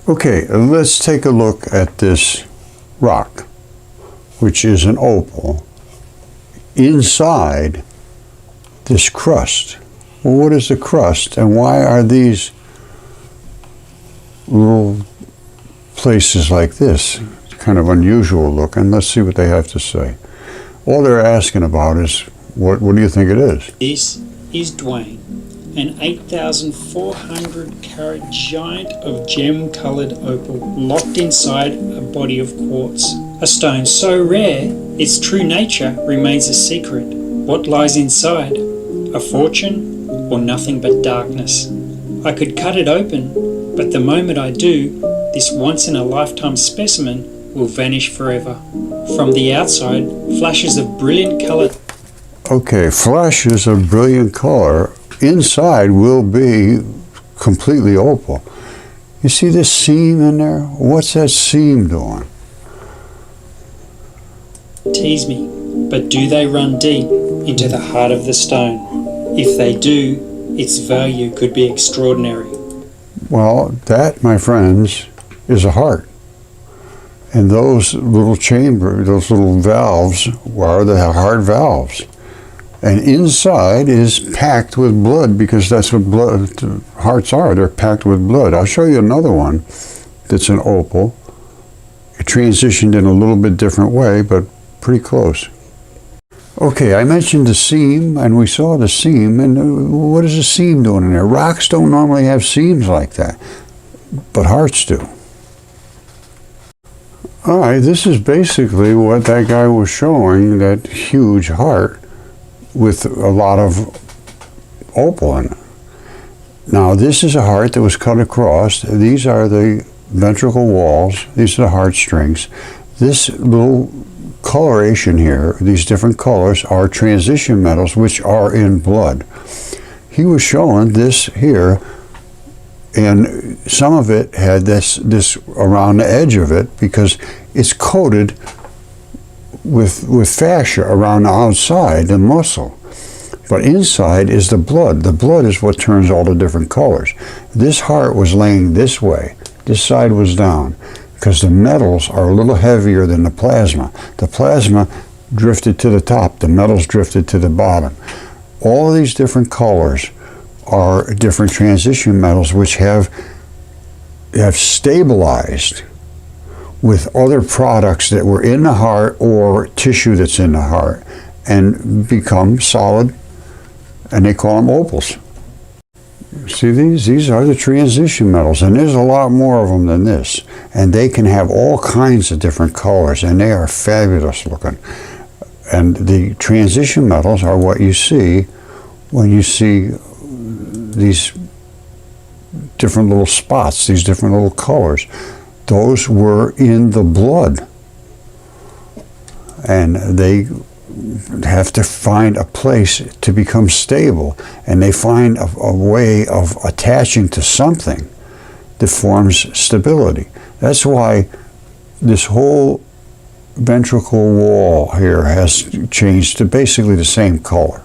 Okay, let's take a look at this rock, which is an opal, inside this crust. Well, what is the crust, and why are these little places like this? It's kind of unusual looking. Let's see what they have to say. All they're asking about is, what do you think it is? This is Dwayne, an 8,400 carat giant of gem-coloured opal locked inside a body of quartz. A stone so rare, its true nature remains a secret. What lies inside? A fortune or nothing but darkness? I could cut it open, but the moment I do, this once-in-a-lifetime specimen will vanish forever. From the outside, flashes of brilliant colour. Okay, flashes of brilliant color. Inside will be completely opal. You see this seam in there? What's that seam doing? Tease me, but do they run deep into the heart of the stone? If they do, its value could be extraordinary. Well, that, my friends, is a heart. And those little those little valves are the heart valves. And inside is packed with blood, because that's what hearts are. They're packed with blood. I'll show you another one that's an opal. It transitioned in a little bit different way, but pretty close. Okay, I mentioned the seam, and we saw the seam. And what is the seam doing in there? Rocks don't normally have seams like that, but hearts do. All right, this is basically what that guy was showing, that huge heart with a lot of opal in it. Now, this is a heart that was cut across. These are the ventricle walls. These are the heartstrings. This little coloration here, these different colors, are transition metals, which are in blood. He was showing this here, and some of it had this around the edge of it, because it's coated with fascia around the outside, the muscle. But inside is the blood. The blood is what turns all the different colors. This heart was laying this way. This side was down, because the metals are a little heavier than the plasma. The plasma drifted to the top. The metals drifted to the bottom. All of these different colors are different transition metals, which have stabilized with other products that were in the heart or tissue that's in the heart, and become solid, and they call them opals. See these? These are the transition metals, and there's a lot more of them than this, and they can have all kinds of different colors, and they are fabulous looking. And the transition metals are what you see when you see these different little spots, these different little colors. Those were in the blood, and they have to find a place to become stable, and they find a way of attaching to something that forms stability. That's why this whole ventricle wall here has changed to basically the same color,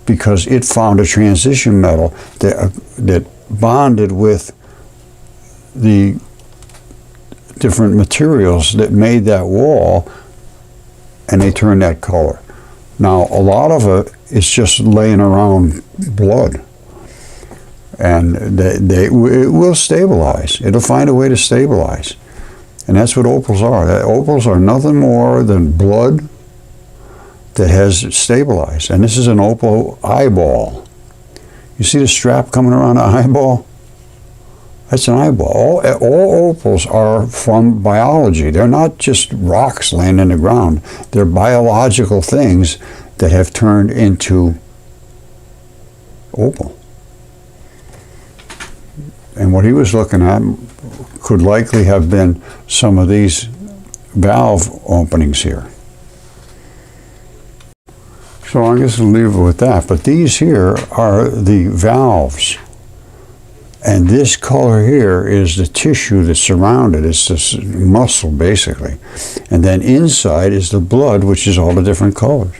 because it found a transition metal that bonded with the different materials that made that wall, and they turned that color. Now, a lot of it is just laying around blood, and it will stabilize. It'll find a way to stabilize, and that's what opals are. Opals are nothing more than blood that has stabilized. And this is an opal eyeball. You see the strap coming around the eyeball? That's an eyeball. All opals are from biology. They're not just rocks laying in the ground. They're biological things that have turned into opal. And what he was looking at could likely have been some of these valve openings here. So I guess I'll leave it with that. But these here are the valves. And this color here is the tissue that's surrounded. It's this muscle, basically. And then inside is the blood, which is all the different colors.